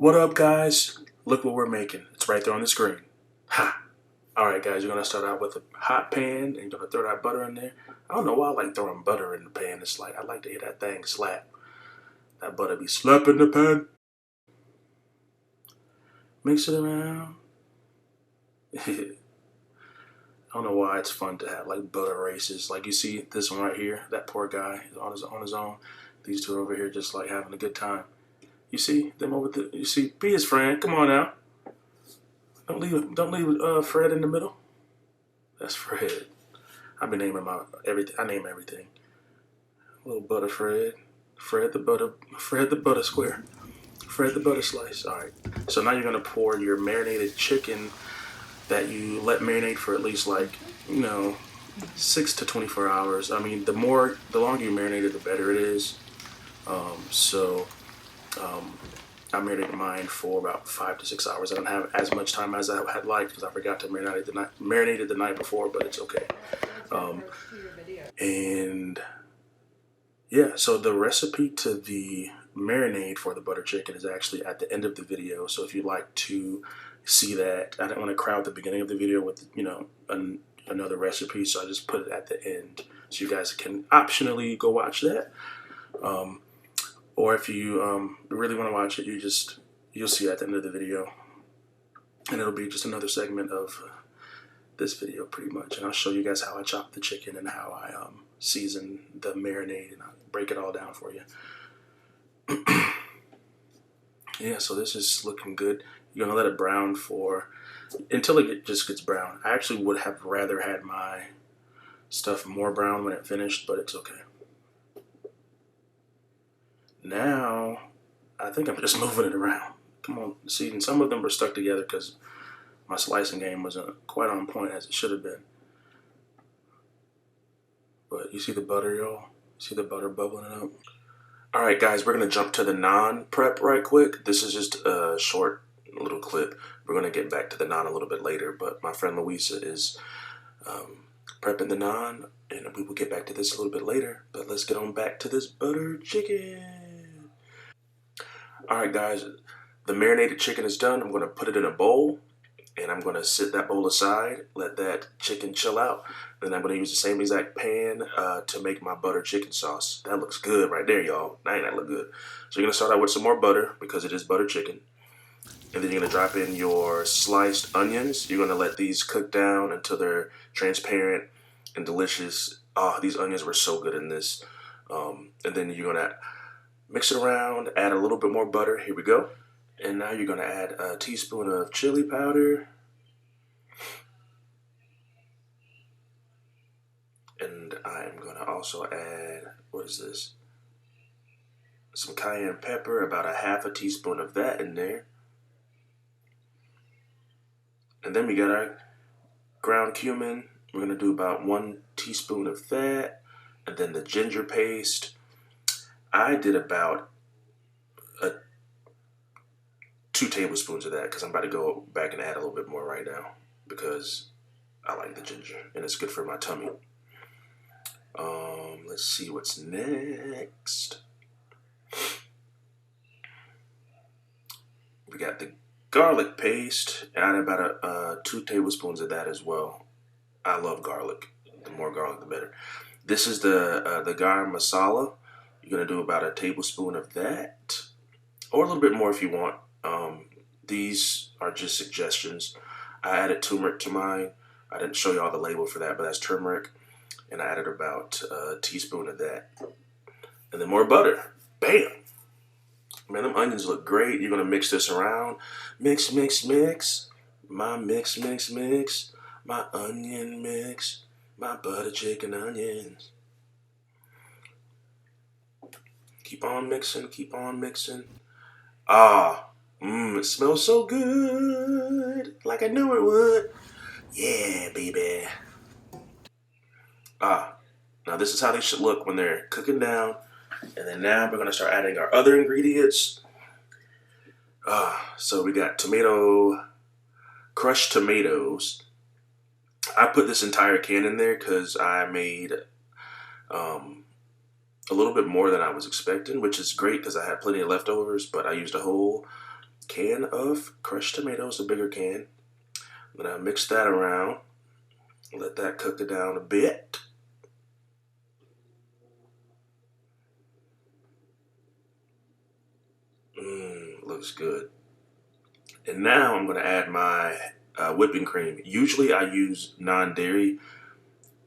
What up, guys? Look what we're making. It's right there on the screen. Ha! Alright, guys, you're going to start out with a hot pan and you're going to throw that butter in there. I don't know why I like throwing butter in the pan. It's like, I like to hear that thing slap. That butter be slapping the pan. Mix it around. I don't know why it's fun to have like butter races. Like you see this one right here, that poor guy is on his own. These two over here just like having a good time. You see them over there? You see, be his friend. Come on now. Don't leave Fred in the middle. That's Fred. I've been naming my everything. I name everything. Little butter Fred. Fred the butter square. Fred the butter slice. All right. So now you're gonna pour your marinated chicken that you let marinate for at least 6 to 24 hours. I mean, the longer you marinate it, the better it is. I marinated mine for about 5 to 6 hours. I don't have as much time as I had liked because I forgot to marinate it the night before, but it's okay. And yeah, so the recipe to the marinade for the butter chicken is actually at the end of the video. So if you'd like to see that, I didn't want to crowd the beginning of the video with another recipe, so I just put it at the end so you guys can optionally go watch that. Or if you really want to watch it, you'll see it at the end of the video, and it'll be just another segment of this video pretty much. And I'll show you guys how I chop the chicken and how I season the marinade, and I'll break it all down for you. Yeah, so this is looking good. You're gonna let it brown until it just gets brown. I actually would have rather had my stuff more brown when it finished, but it's okay. Now, I think I'm just moving it around. Come on, see, and some of them were stuck together because my slicing game wasn't quite on point as it should have been. But you see the butter, y'all? See the butter bubbling up? Alright, guys, we're going to jump to the naan prep right quick. This is just a short little clip. We're going to get back to the naan a little bit later, but my friend Louisa is prepping the naan, and we will get back to this a little bit later. But let's get on back to this butter chicken. Alright, guys, the marinated chicken is done. I'm going to put it in a bowl, and I'm going to set that bowl aside, let that chicken chill out. Then I'm going to use the same exact pan to make my butter chicken sauce. That looks good right there, y'all. That look good. So you're going to start out with some more butter because it is butter chicken. And then you're going to drop in your sliced onions. You're going to let these cook down until they're transparent and delicious. Oh, these onions were so good in this. And then you're going to mix it around, add a little bit more butter. Here we go. And now you're going to add a teaspoon of chili powder. And I'm going to also add, what is this? Some cayenne pepper, about a half a teaspoon of that in there. And then we got our ground cumin. We're going to do about 1 teaspoon of that. And then the ginger paste. I did about 2 tablespoons of that because I'm about to go back and add a little bit more right now because I like the ginger and it's good for my tummy. Let's see what's next. We got the garlic paste. Add about 2 tablespoons of that as well. I love garlic. The more garlic, the better. This is the garam masala. You're gonna do about a tablespoon of that, or a little bit more if you want. These are just suggestions. I added turmeric to mine. I didn't show you all the label for that, but that's turmeric. And I added about a teaspoon of that. And then more butter. Bam! Man, them onions look great. You're gonna mix this around. Mix, mix, mix. My mix, mix, mix. My onion mix. My butter chicken onions. Keep on mixing, keep on mixing. It smells so good. Like I knew it would. Yeah, baby. Now this is how they should look when they're cooking down. And then now we're going to start adding our other ingredients. So we got crushed tomatoes. I put this entire can in there because I made a little bit more than I was expecting, which is great because I had plenty of leftovers, but I used a whole can of crushed tomatoes, a bigger can. I'm gonna mix that around, let that cook it down a bit. Looks good. And now I'm gonna add my whipping cream. Usually I use non-dairy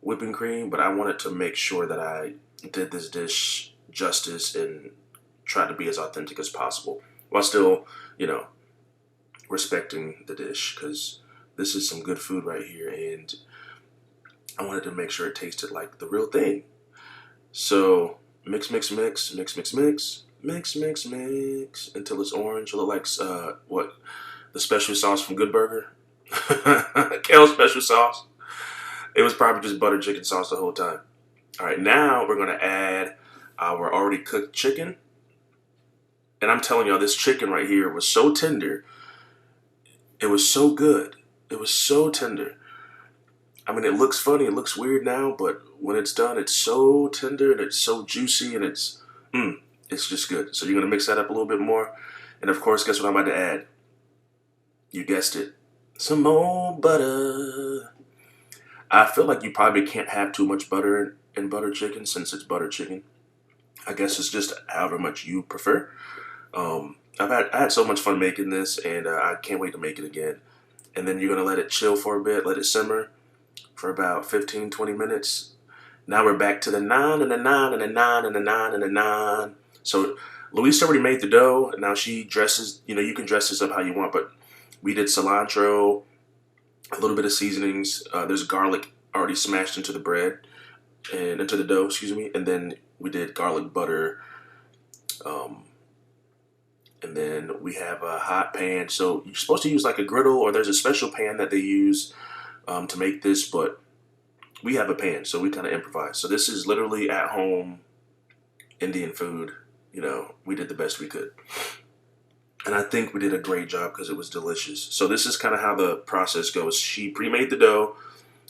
whipping cream, but I wanted to make sure that I did this dish justice and try to be as authentic as possible while still, you know, respecting the dish, because this is some good food right here, and I wanted to make sure it tasted like the real thing. So mix, mix, mix, mix, mix, mix, mix, mix, mix until it's orange. It'll look like what, the special sauce from Good Burger, kale special sauce. It was probably just butter chicken sauce the whole time. All right, now we're gonna add our already cooked chicken. And I'm telling y'all, this chicken right here was so tender. It was so good. It was so tender. I mean, it looks funny, it looks weird now, but when it's done, it's so tender and it's so juicy and it's just good. So you're gonna mix that up a little bit more. And of course, guess what I'm about to add? You guessed it. Some more butter. I feel like you probably can't have too much butter in butter chicken since it's butter chicken. I guess it's just however much you prefer. I had so much fun making this, and I can't wait to make it again. And then you're gonna let it chill for a bit, let it simmer for about 15-20 minutes. Now we're back to the naan and the naan and the naan and the naan and the naan. So Louise already made the dough. Now she dresses, you can dress this up how you want, but we did cilantro, a little bit of seasonings. There's garlic already smashed into the bread and into the dough, excuse me. And then we did garlic butter. And then we have a hot pan. So you're supposed to use like a griddle, or there's a special pan that they use to make this, but we have a pan, so we kind of improvise. So this is literally at home Indian food. We did the best we could. And I think we did a great job because it was delicious. So this is kind of how the process goes. She pre-made the dough,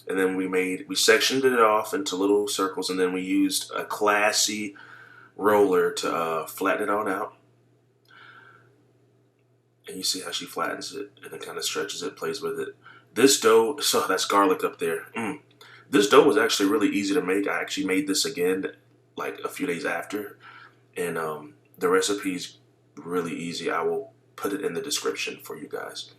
and then we sectioned it off into little circles, and then we used a classy roller to flatten it on out. And you see how she flattens it, and it kind of stretches it, plays with it. This dough, so that's garlic up there. This dough was actually really easy to make. I actually made this again like a few days after, and the recipe's really easy. I will put it in the description for you guys.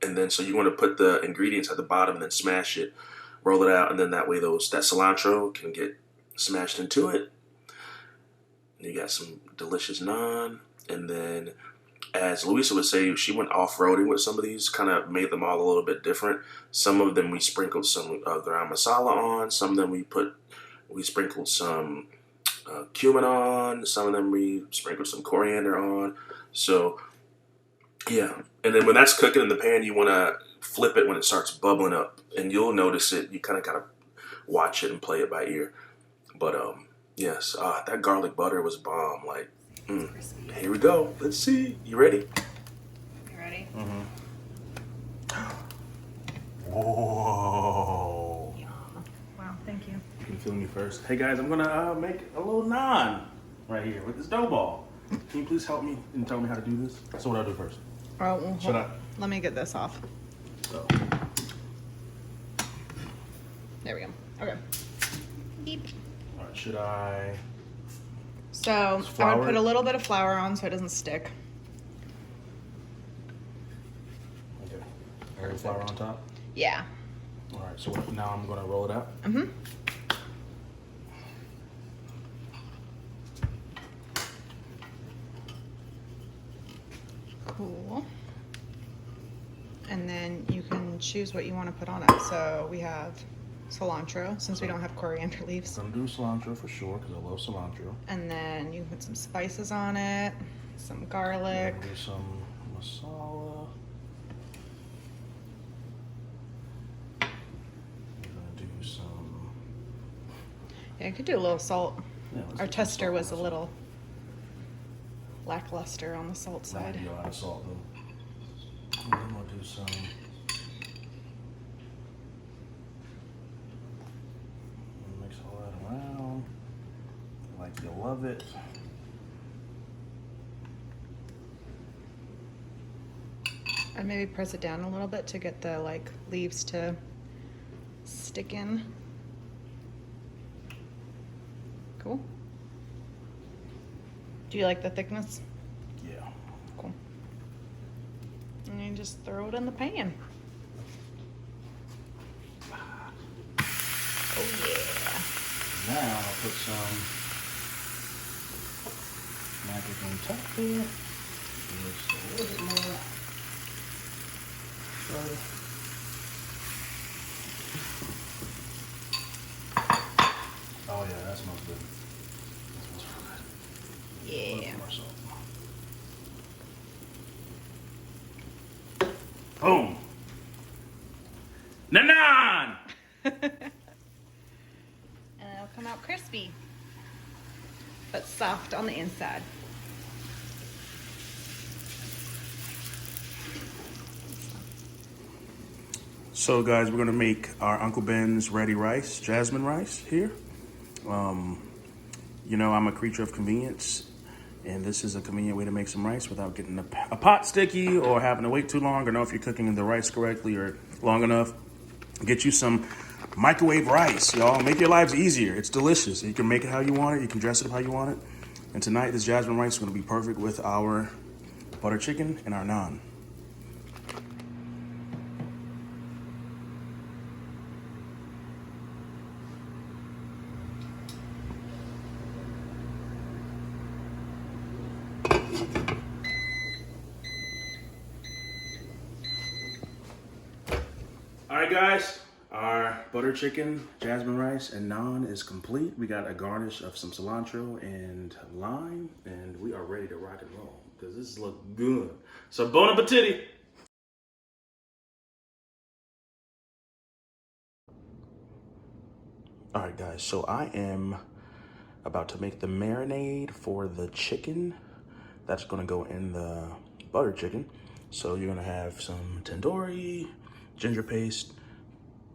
And then so you want to put the ingredients at the bottom and then smash it, roll it out, and then that way that cilantro can get smashed into it. And you got some delicious naan, and then as Louisa would say, she went off-roading with some of these, kind of made them all a little bit different. Some of them we sprinkled some garam masala on. Some of them we sprinkled some cumin on. Some of them we sprinkled some coriander on. So, yeah. And then when that's cooking in the pan, you want to flip it when it starts bubbling up. And you'll notice it. You kind of got to watch it and play it by ear. But, yes, that garlic butter was bomb. Like, here we go. Let's see. You ready? You ready? Whoa. Yeah. Wow, thank you. Can you feel me first? Hey guys, I'm gonna make a little naan right here with this dough ball. Can you please help me and tell me how to do this? So what do I do first? Oh, well, Should I? let me get this off. Oh. There we go. Okay. Beep. All right. Should I? So I would put a little bit of flour on so it doesn't stick. Okay. Add flour on top. Yeah. All right. So now I'm gonna roll it out. Cool. And then you can choose what you want to put on it. So we have cilantro, since we don't have coriander leaves. I'm gonna do cilantro for sure because I love cilantro. And then you can put some spices on it, some garlic. Do some masala. I'm gonna do some. Yeah, you could do a little salt. Yeah, Our tester was a little lackluster on the salt side. Might be a lot of salt though. And then we'll do some. Mix all that around. Like you love it. And maybe press it down a little bit to get the like leaves to stick in. Cool. Do you like the thickness? Yeah. Cool. And you just throw it in the pan. Oh yeah. Now I'll put some magic on top there. Just a little bit more. Butter. Oh yeah, that smells good. That smells real good. Yeah. A little more salt. Boom. Naan. And it'll come out crispy, but soft on the inside. So guys, we're gonna make our Uncle Ben's ready rice, jasmine rice here. You know, I'm a creature of convenience, and this is a convenient way to make some rice without getting a pot sticky or having to wait too long or know if you're cooking the rice correctly or long enough. Get you some microwave rice, y'all. Make your lives easier. It's delicious. You can make it how you want it. You can dress it up how you want it. And tonight, this jasmine rice is gonna be perfect with our butter chicken and our naan. All right, guys, our butter chicken, jasmine rice, and naan is complete. We got a garnish of some cilantro and lime, and we are ready to rock and roll because this looks good. So bon appetit. All right, guys, so I am about to make the marinade for the chicken that's gonna go in the butter chicken. So you're gonna have some tandoori, ginger paste,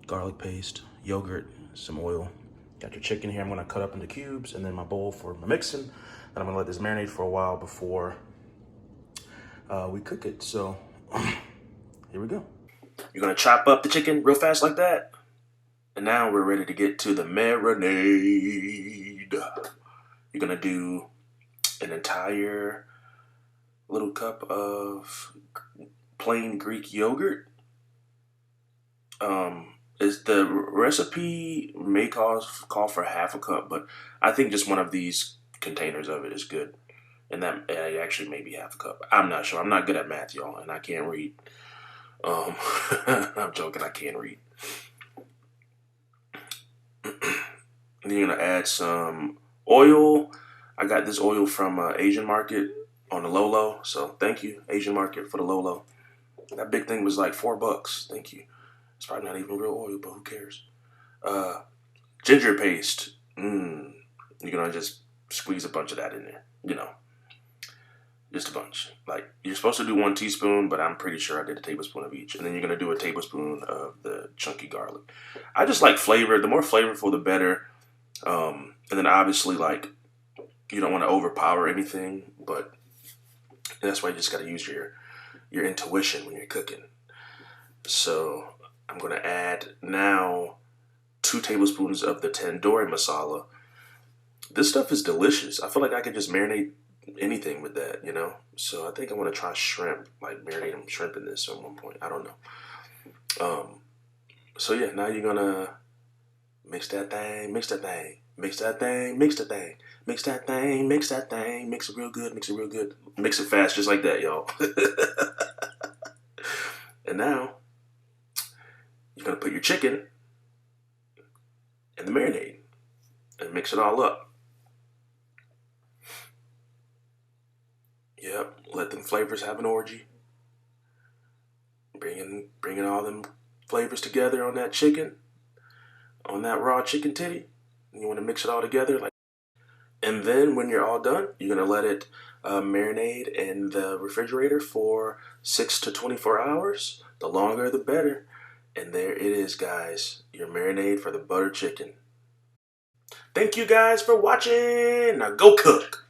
garlic paste, yogurt, some oil. Got your chicken here I'm gonna cut up into cubes, and then my bowl for my mixing. And I'm gonna let this marinate for a while before we cook it. So here we go. You're gonna chop up the chicken real fast like that. And now we're ready to get to the marinade. You're gonna do an entire little cup of plain Greek yogurt. Is the recipe may call for half a cup, but I think just one of these containers of it is good. And that actually maybe half a cup. I'm not sure. I'm not good at math, y'all, and I can't read. I'm joking. I can't read. And then you're gonna add some oil. I got this oil from Asian Market on the low. So thank you, Asian Market, for the low. That big thing was like $4. Thank you. It's probably not even real oil, but who cares? Ginger paste. You're gonna just squeeze a bunch of that in there. You know, just a bunch. Like, you're supposed to do 1 teaspoon, but I'm pretty sure I did a tablespoon of each. And then you're gonna do a tablespoon of the chunky garlic. I just like flavor. The more flavorful, the better. And then obviously, like, you don't want to overpower anything, but that's why you just gotta use your intuition when you're cooking. So I'm going to add now 2 tablespoons of the tandoori masala. This stuff is delicious. I feel like I could just marinate anything with that, you know? So I think I want to try shrimp, like marinate shrimp in this at one point. I don't know. So yeah, now you're going to mix that thing, mix that thing, mix that thing, mix that thing, mix that thing, mix that thing, mix it real good, mix it real good. Mix it fast just like that, y'all. And now you're going to put your chicken in the marinade and mix it all up. Yep, let them flavors have an orgy. Bringing all them flavors together on that chicken, on that raw chicken titty. And you want to mix it all together. And then when you're all done, you're going to let it marinate in the refrigerator for 6 to 24 hours. The longer, the better. And there it is, guys. Your marinade for the butter chicken. Thank you guys for watching. Now go cook.